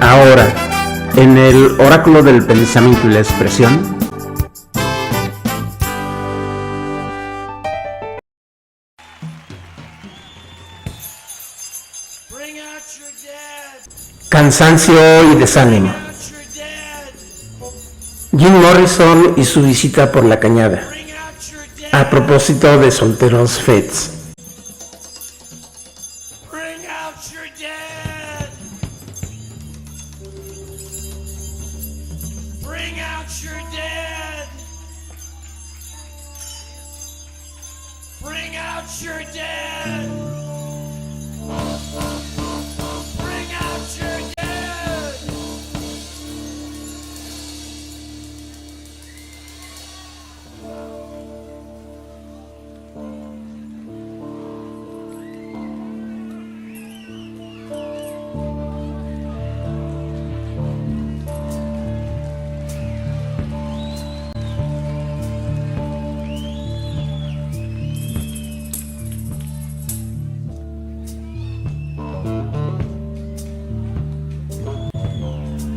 Ahora, en el oráculo del pensamiento y la expresión, cansancio y desánimo. Jim Morrison y su visita por la cañada, a propósito de Solteros Feds.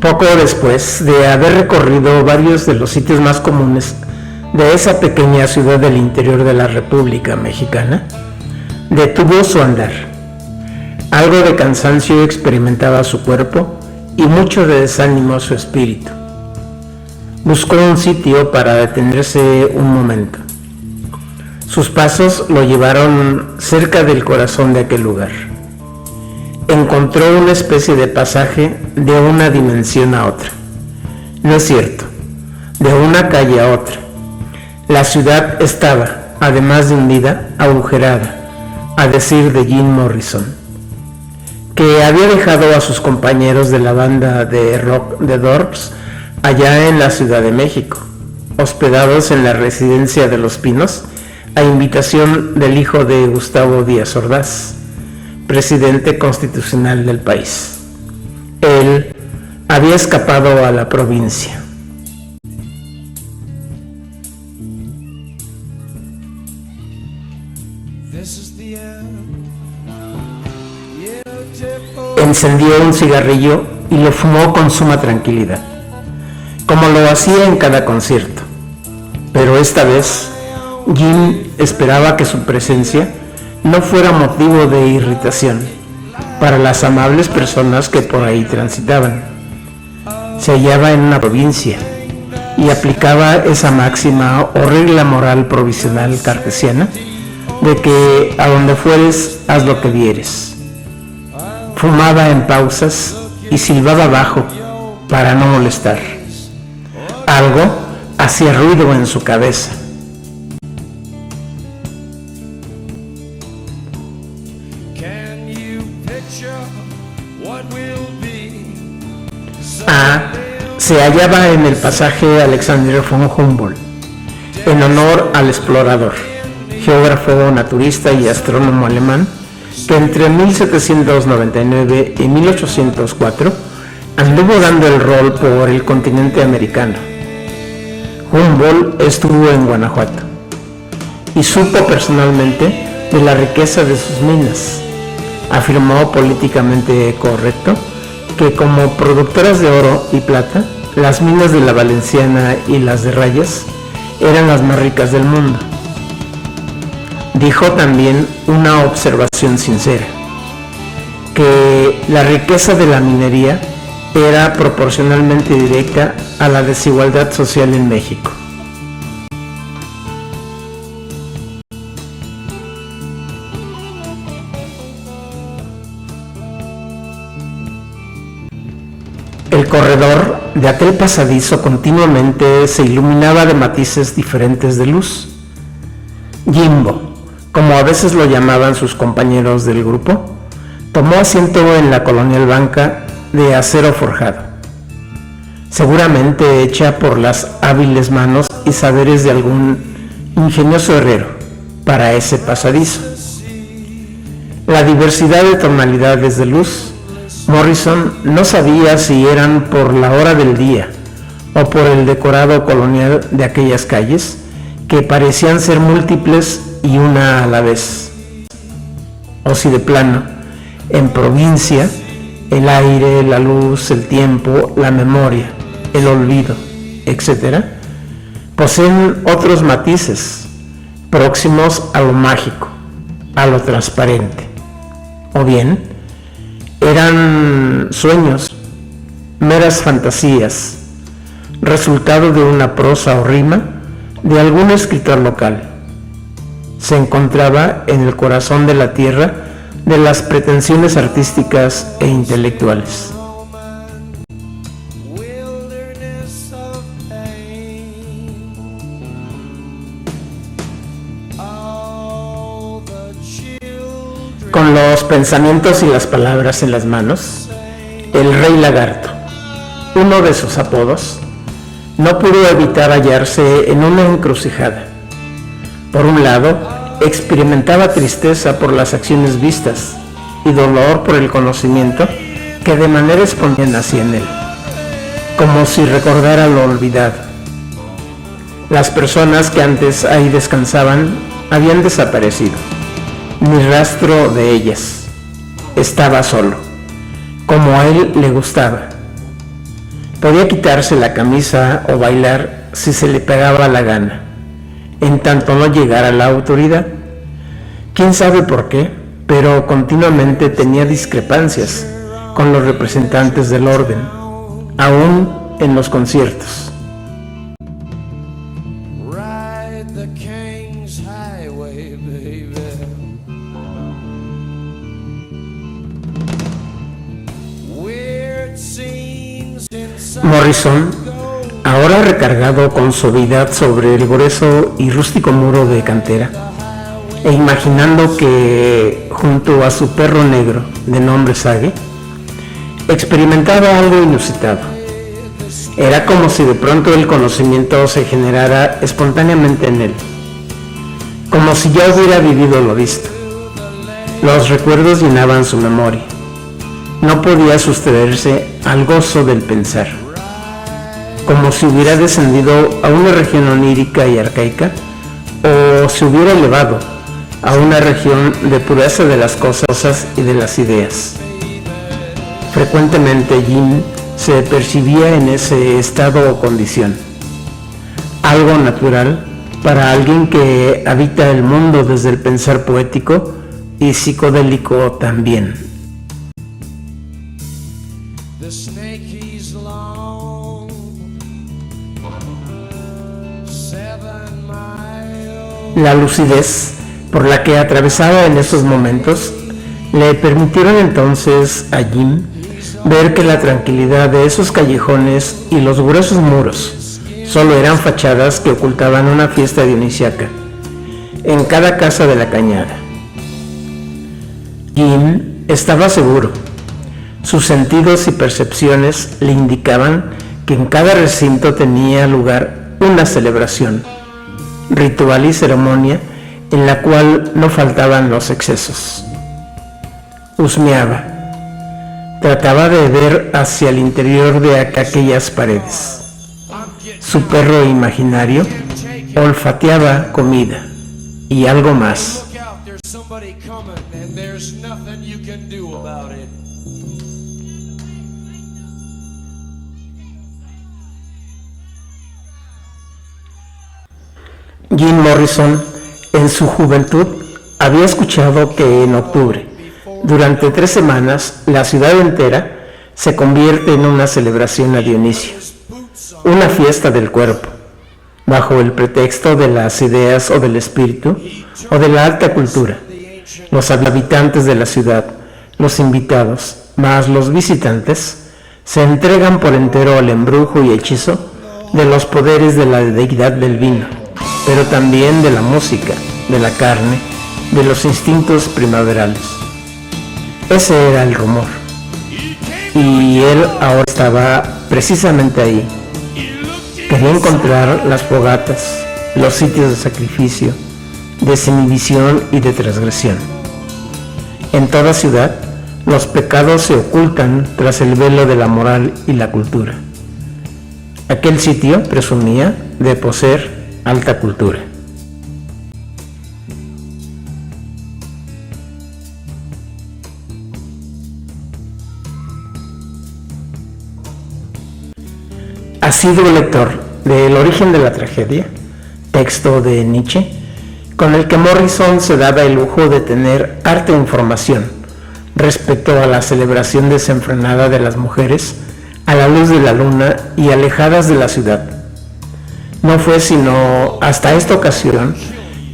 Poco después de haber recorrido varios de los sitios más comunes de esa pequeña ciudad del interior de la República Mexicana, detuvo su andar. Algo de cansancio experimentaba su cuerpo y mucho de desánimo su espíritu. Buscó un sitio para detenerse un momento. Sus pasos lo llevaron cerca del corazón de aquel lugar. Encontró una especie de pasaje de una dimensión a otra. No es cierto, de una calle a otra. La ciudad estaba, además de hundida, agujerada, a decir de Jim Morrison, que había dejado a sus compañeros de la banda de rock The Doors allá en la Ciudad de México, hospedados en la residencia de Los Pinos, a invitación del hijo de Gustavo Díaz Ordaz, presidente constitucional del país. Él había escapado a la provincia. Encendió un cigarrillo y lo fumó con suma tranquilidad, como lo hacía en cada concierto. Pero esta vez, Jim esperaba que su presencia no fuera motivo de irritación para las amables personas que por ahí transitaban. Se hallaba en una provincia y aplicaba esa máxima o regla moral provisional cartesiana de que a donde fueres, haz lo que vieres. Fumaba en pausas y silbaba bajo para no molestar. Algo hacía ruido en su cabeza. Se hallaba en el pasaje Alexander von Humboldt, en honor al explorador, geógrafo, naturista y astrónomo alemán, que entre 1799 y 1804 anduvo dando el rol por el continente americano. Humboldt estuvo en Guanajuato y supo personalmente de la riqueza de sus minas. Afirmó políticamente correcto que como productoras de oro y plata, las minas de la Valenciana y las de Rayas eran las más ricas del mundo. Dijo también una observación sincera, que la riqueza de la minería era proporcionalmente directa a la desigualdad social en México. El corredor de aquel pasadizo continuamente se iluminaba de matices diferentes de luz. Jimbo, como a veces lo llamaban sus compañeros del grupo, tomó asiento en la colonial banca de acero forjado, seguramente hecha por las hábiles manos y saberes de algún ingenioso herrero para ese pasadizo. La diversidad de tonalidades de luz, Morrison no sabía si eran por la hora del día o por el decorado colonial de aquellas calles, que parecían ser múltiples y una a la vez, o si de plano, en provincia, el aire, la luz, el tiempo, la memoria, el olvido, etc., poseen otros matices próximos a lo mágico, a lo transparente. O bien, eran sueños, meras fantasías, resultado de una prosa o rima de algún escritor local. Se encontraba en el corazón de la tierra de las pretensiones artísticas e intelectuales. Con los pensamientos y las palabras en las manos, el Rey Lagarto, uno de sus apodos, no pudo evitar hallarse en una encrucijada. Por un lado, experimentaba tristeza por las acciones vistas y dolor por el conocimiento que de manera espontánea nacía en él, como si recordara lo olvidado. Las personas que antes ahí descansaban habían desaparecido, ni rastro de ellas. Estaba solo, como a él le gustaba. Podía quitarse la camisa o bailar si se le pegaba la gana, en tanto no llegara la autoridad. Quién sabe por qué, pero continuamente tenía discrepancias con los representantes del orden, aún en los conciertos. Morrison, ahora recargado con suavidad sobre el grueso y rústico muro de cantera, e imaginando que junto a su perro negro de nombre Sage, experimentaba algo inusitado. Era como si de pronto el conocimiento se generara espontáneamente en él, como si ya hubiera vivido lo visto. Los recuerdos llenaban su memoria. No podía sustraerse al gozo del pensar, como si hubiera descendido a una región onírica y arcaica, o se hubiera elevado a una región de pureza de las cosas y de las ideas. Frecuentemente Jim se percibía en ese estado o condición, algo natural para alguien que habita el mundo desde el pensar poético y psicodélico también. La lucidez por la que atravesaba en esos momentos le permitieron entonces a Jim ver que la tranquilidad de esos callejones y los gruesos muros solo eran fachadas que ocultaban una fiesta dionisiaca en cada casa de la cañada. Jim estaba seguro. Sus sentidos y percepciones le indicaban que en cada recinto tenía lugar una celebración, ritual y ceremonia en la cual no faltaban los excesos. Husmeaba. Trataba de ver hacia el interior de aquellas paredes. Su perro imaginario olfateaba comida y algo más. Jim Morrison, en su juventud, había escuchado que en octubre, durante 3 semanas, la ciudad entera se convierte en una celebración a Dionisio, una fiesta del cuerpo, bajo el pretexto de las ideas o del espíritu o de la alta cultura. Los habitantes de la ciudad, los invitados, más los visitantes, se entregan por entero al embrujo y hechizo de los poderes de la deidad del vino, pero también de la música, de la carne, de los instintos primaverales. Ese era el rumor. Y él ahora estaba precisamente ahí. Quería encontrar las fogatas, los sitios de sacrificio, desinhibición y de transgresión. En toda ciudad, los pecados se ocultan tras el velo de la moral y la cultura. Aquel sitio presumía de poseer alta cultura. asiduo lector de El origen de la tragedia, texto de Nietzsche, con el que Morrison se daba el lujo de tener harta información respecto a la celebración desenfrenada de las mujeres a la luz de la luna y alejadas de la ciudad. No fue sino hasta esta ocasión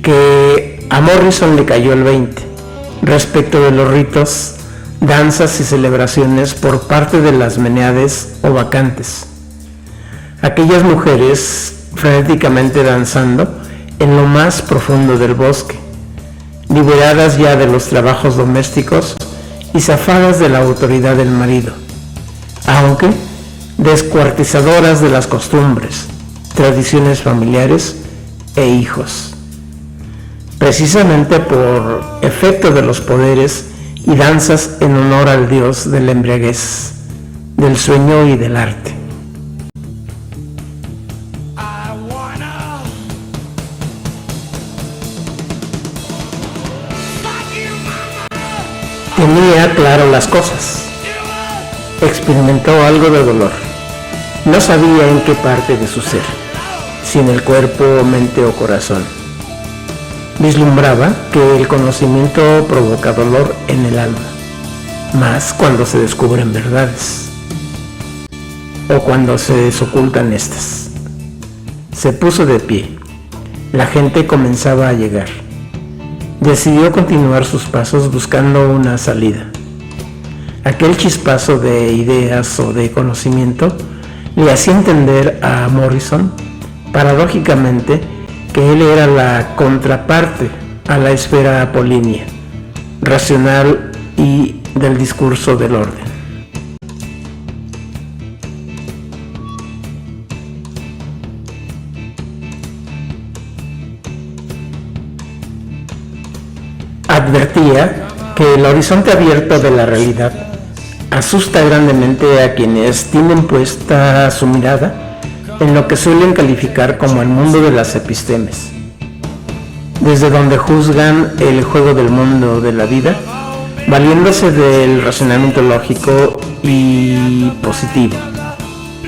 que a Morrison le cayó el 20 respecto de los ritos, danzas y celebraciones por parte de las meneades o bacantes. Aquellas mujeres frenéticamente danzando en lo más profundo del bosque, liberadas ya de los trabajos domésticos y zafadas de la autoridad del marido, aunque descuartizadoras de las costumbres, tradiciones familiares e hijos, precisamente por efecto de los poderes y danzas en honor al dios de la embriaguez, del sueño y del arte. Tenía claro las cosas. Experimentó algo de dolor. No sabía en qué parte de su ser, si en el cuerpo, mente o corazón. Vislumbraba que el conocimiento provoca dolor en el alma, más cuando se descubren verdades o cuando se desocultan estas. Se puso de pie. La gente comenzaba a llegar. Decidió continuar sus pasos buscando una salida. Aquel chispazo de ideas o de conocimiento le hacía entender a Morrison, paradójicamente, que él era la contraparte a la esfera apolínea, racional y del discurso del orden. Advertía que el horizonte abierto de la realidad asusta grandemente a quienes tienen puesta su mirada en lo que suelen calificar como el mundo de las epistemes, desde donde juzgan el juego del mundo de la vida, valiéndose del razonamiento lógico y positivo,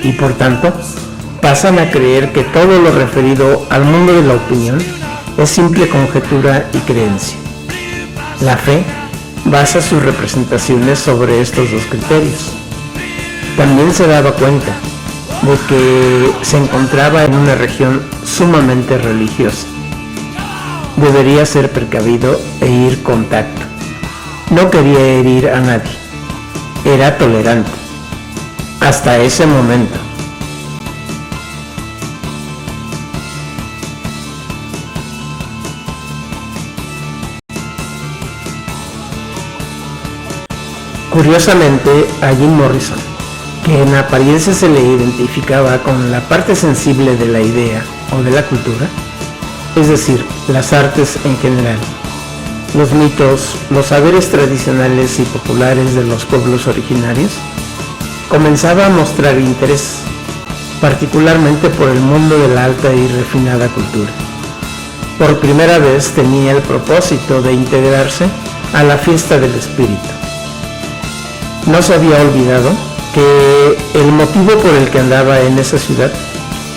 y por tanto pasan a creer que todo lo referido al mundo de la opinión es simple conjetura y creencia. La fe basa sus representaciones sobre estos dos criterios. También se daba cuenta de que se encontraba en una región sumamente religiosa. Debería ser precavido e ir con tacto. No quería herir a nadie. Era tolerante. Hasta ese momento. Curiosamente, a Jim Morrison, que en apariencia se le identificaba con la parte sensible de la idea o de la cultura, es decir, las artes en general, los mitos, los saberes tradicionales y populares de los pueblos originarios, comenzaba a mostrar interés, particularmente por el mundo de la alta y refinada cultura. Por primera vez tenía el propósito de integrarse a la fiesta del espíritu. No se había olvidado que el motivo por el que andaba en esa ciudad,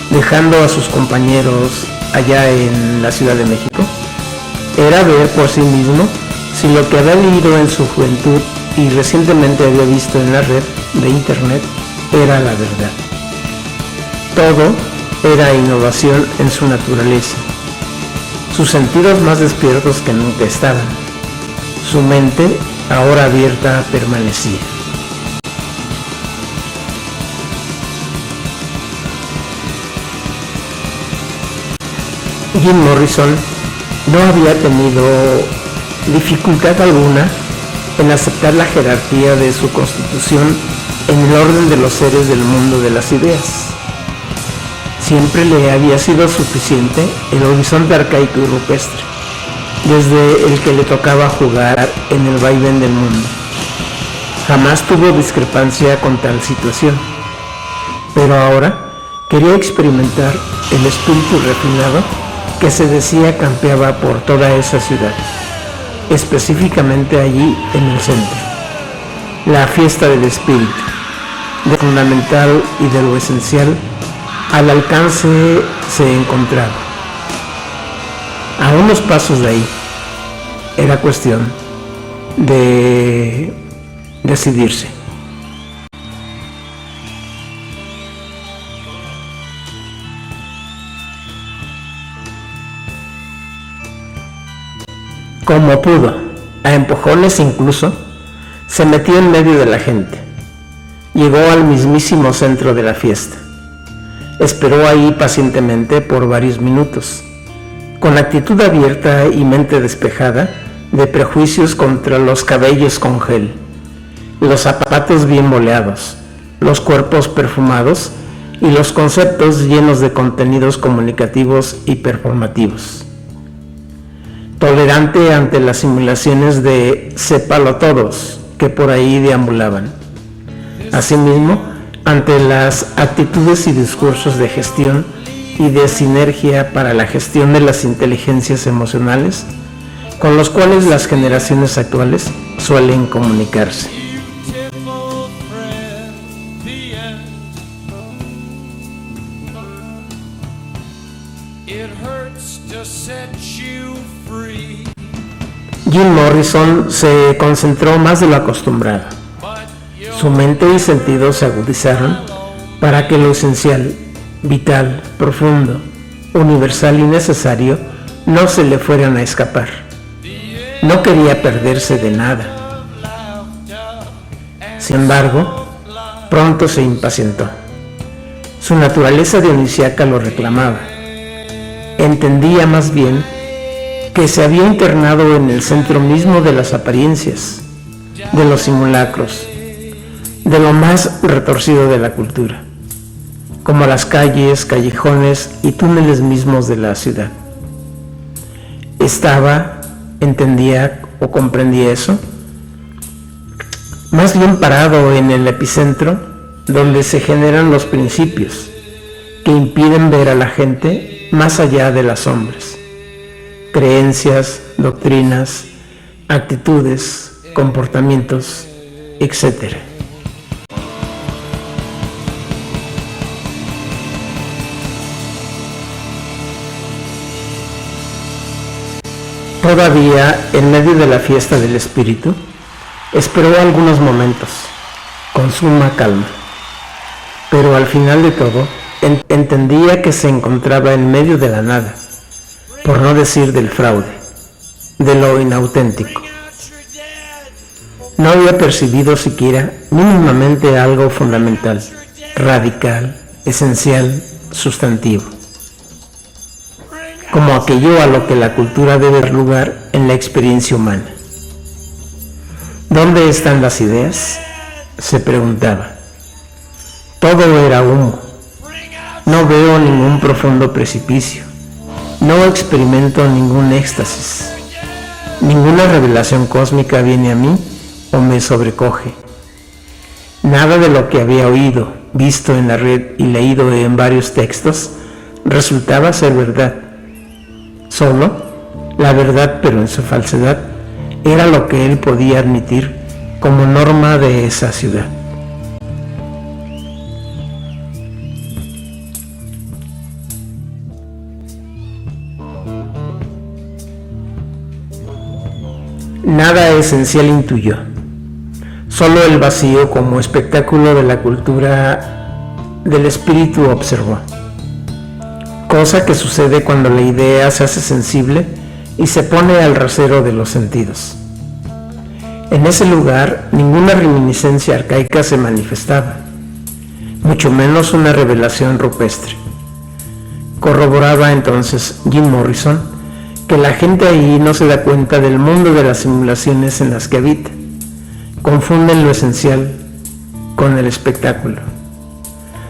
dejando a sus compañeros allá en la Ciudad de México, era ver por sí mismo si lo que había leído en su juventud y recientemente había visto en la red de internet era la verdad. Todo era innovación en su naturaleza. Sus sentidos más despiertos que nunca estaban. Su mente, ahora abierta, permanecía. Jim Morrison no había tenido dificultad alguna en aceptar la jerarquía de su constitución en el orden de los seres del mundo de las ideas. Siempre le había sido suficiente el horizonte arcaico y rupestre, desde el que le tocaba jugar en el vaivén del mundo. Jamás tuvo discrepancia con tal situación, pero ahora quería experimentar el espíritu refinado que se decía campeaba por toda esa ciudad, específicamente allí en el centro. La fiesta del espíritu, de lo fundamental y de lo esencial, al alcance se encontraba. A unos pasos de ahí. Era cuestión de decidirse. Como pudo, a empujones incluso, se metió en medio de la gente. Llegó al mismísimo centro de la fiesta. Esperó ahí pacientemente por varios minutos, con actitud abierta y mente despejada de prejuicios contra los cabellos con gel, los zapatos bien boleados, los cuerpos perfumados y los conceptos llenos de contenidos comunicativos y performativos. Tolerante ante las simulaciones de sépalo todos que por ahí deambulaban. Asimismo, ante las actitudes y discursos de gestión y de sinergia para la gestión de las inteligencias emocionales con los cuales las generaciones actuales suelen comunicarse. Jim Morrison se concentró más de lo acostumbrado. Su mente y sentidos se agudizaron para que lo esencial, vital, profundo, universal y necesario no se le fueran a escapar. No quería perderse de nada. Sin embargo, pronto se impacientó. Su naturaleza dionisíaca lo reclamaba. Entendía más bien que se había internado en el centro mismo de las apariencias, de los simulacros, de lo más retorcido de la cultura, como las calles, callejones y túneles mismos de la ciudad. Entendía o comprendía eso, más bien parado en el epicentro donde se generan los principios que impiden ver a la gente más allá de las sombras. Creencias, doctrinas, actitudes, comportamientos, etc. Todavía, en medio de la fiesta del espíritu, esperó algunos momentos, con suma calma, pero al final de todo, entendía que se encontraba en medio de la nada, por no decir del fraude, de lo inauténtico. No había percibido siquiera mínimamente algo fundamental, radical, esencial, sustantivo, como aquello a lo que la cultura debe dar lugar en la experiencia humana. ¿Dónde están las ideas?, se preguntaba. Todo era humo. No veo ningún profundo precipicio. No experimento ningún éxtasis. Ninguna revelación cósmica viene a mí o me sobrecoge. Nada de lo que había oído, visto en la red y leído en varios textos resultaba ser verdad. Solo la verdad, pero en su falsedad, era lo que él podía admitir como norma de esa ciudad. Nada esencial intuyó, solo el vacío como espectáculo de la cultura del espíritu observó, cosa que sucede cuando la idea se hace sensible y se pone al rasero de los sentidos. En ese lugar ninguna reminiscencia arcaica se manifestaba, mucho menos una revelación rupestre. Corroboraba entonces Jim Morrison que la gente ahí no se da cuenta del mundo de las simulaciones en las que habita. Confunden lo esencial con el espectáculo.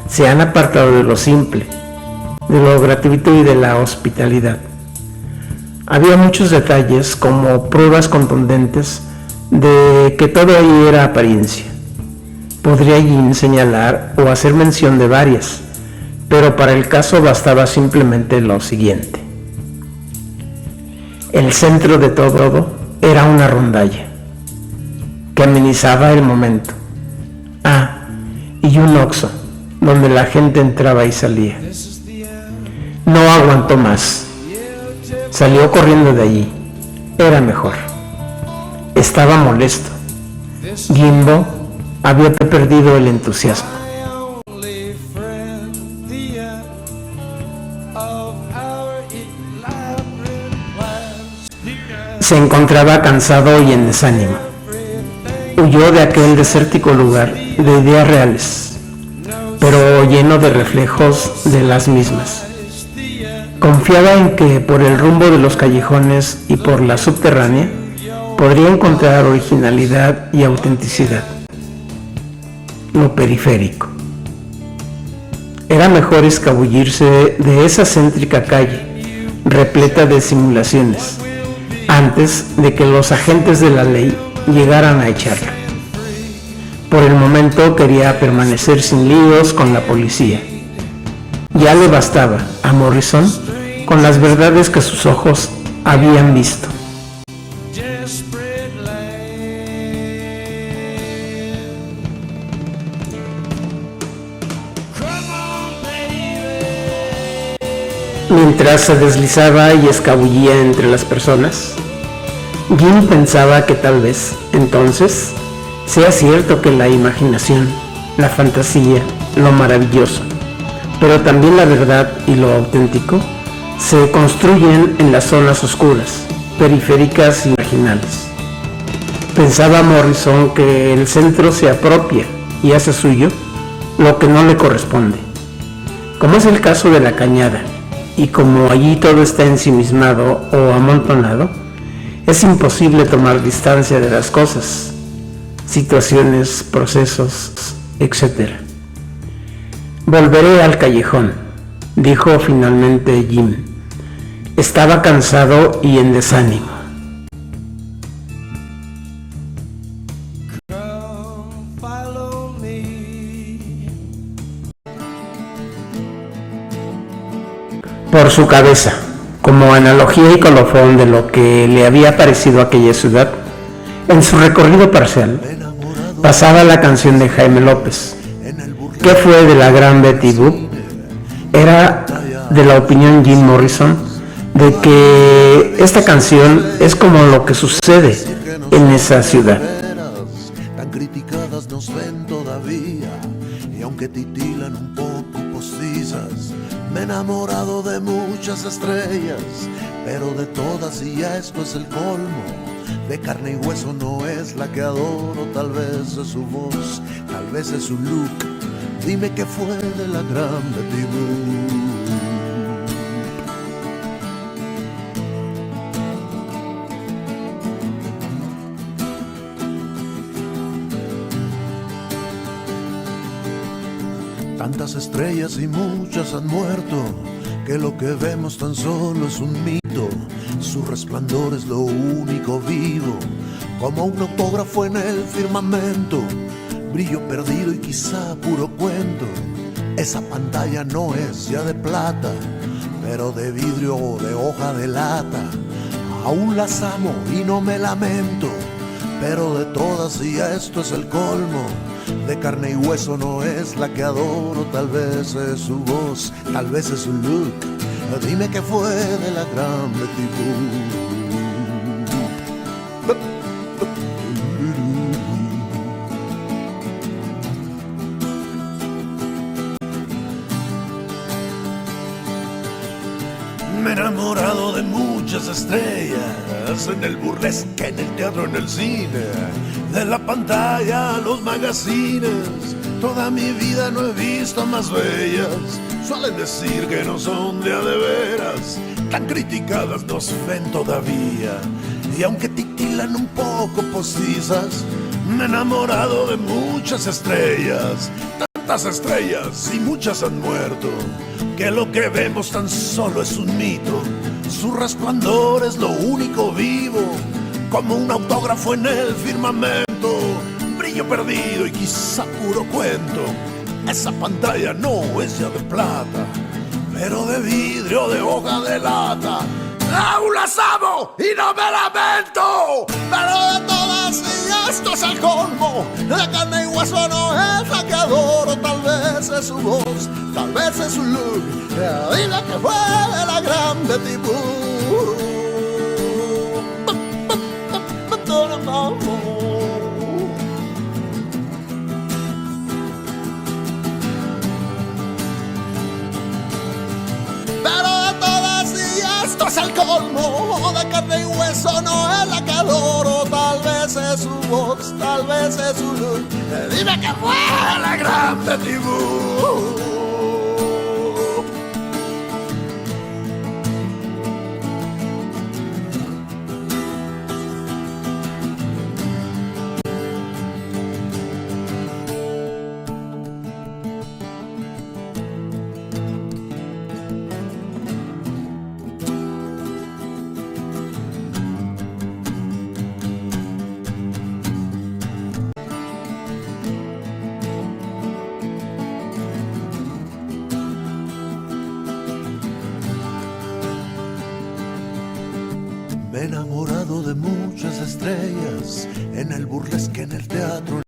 Se han apartado de lo simple, de lo gratuito y de la hospitalidad. Había muchos detalles como pruebas contundentes de que todo ahí era apariencia. Podría Jim señalar o hacer mención de varias, pero para el caso bastaba simplemente lo siguiente. El centro de todo era una rondalla que amenizaba el momento. Y un Oxxo, donde la gente entraba y salía. No aguantó más. Salió corriendo de allí. Era mejor. Estaba molesto. Gimbo había perdido el entusiasmo. Se encontraba cansado y en desánimo. Huyó de aquel desértico lugar de ideas reales, pero lleno de reflejos de las mismas. Confiaba en que por el rumbo de los callejones y por la subterránea podría encontrar originalidad y autenticidad. Lo periférico. Era mejor escabullirse de esa céntrica calle, repleta de simulaciones, antes de que los agentes de la ley llegaran a echarlo. Por el momento quería permanecer sin líos con la policía. Ya le bastaba a Morrison con las verdades que sus ojos habían visto. Mientras se deslizaba y escabullía entre las personas, Jim pensaba que tal vez, entonces, sea cierto que la imaginación, la fantasía, lo maravilloso, pero también la verdad y lo auténtico, se construyen en las zonas oscuras, periféricas y marginales. Pensaba Morrison que el centro se apropia y hace suyo lo que no le corresponde, como es el caso de la Cañada, y como allí todo está ensimismado o amontonado, es imposible tomar distancia de las cosas, situaciones, procesos, etc. Volveré al callejón, dijo finalmente Jim. Estaba cansado y en desánimo. Por su cabeza, como analogía y colofón de lo que le había parecido aquella ciudad, en su recorrido parcial, pasaba la canción de Jaime López. ¿Qué fue de la gran Betty Boop? Era de la opinión Jim Morrison de que esta canción es como lo que sucede en esa ciudad. Tan criticadas nos ven todavía, y aunque titilan un poco postizas, me he enamorado de muchas estrellas, pero de todas y ya esto es el colmo. De carne y hueso no es la que adoro, tal vez es su voz, tal vez es su look. Dime qué fue de la gran Betty Boop. Tantas estrellas y muchas han muerto, que lo que vemos tan solo es un mito. Su resplandor es lo único vivo, como un autógrafo en el firmamento. Brillo perdido y quizá puro cuento. Esa pantalla no es ya de plata, pero de vidrio o de hoja de lata. Aún las amo y no me lamento, pero de todas y ya esto es el colmo. De carne y hueso no es la que adoro, tal vez es su voz, tal vez es su look. Dime qué fue de la gran Betty Boop. Me he enamorado de muchas estrellas, en el burlesque, en el teatro, en el cine, de la pantalla a los magazines. Toda mi vida no he visto más bellas. Suelen decir que no son de a de veras, tan criticadas nos ven todavía, y aunque titilan un poco postizas, me he enamorado de muchas estrellas. Tantas estrellas y muchas han muerto, que lo que vemos tan solo es un mito. Su resplandor es lo único vivo, como un autógrafo en el firmamento. Brillo perdido y quizá puro cuento. Esa pantalla no es ya de plata, pero de vidrio, de hoja de lata. Aún las amo y no me lamento, pero de todas y esto es el colmo. De carne y hueso no es la que adoro, tal vez vez es su voz, tal vez es su look. Dile que fue de la gran Betty Boo. Pero de todas y esto es el colmo, de carne y hueso no es la que adoro. Tal vez es su voz, tal vez es su look. Dime que fue la gran Betty Boo. Me he enamorado de muchas estrellas, en el burlesque, en el teatro.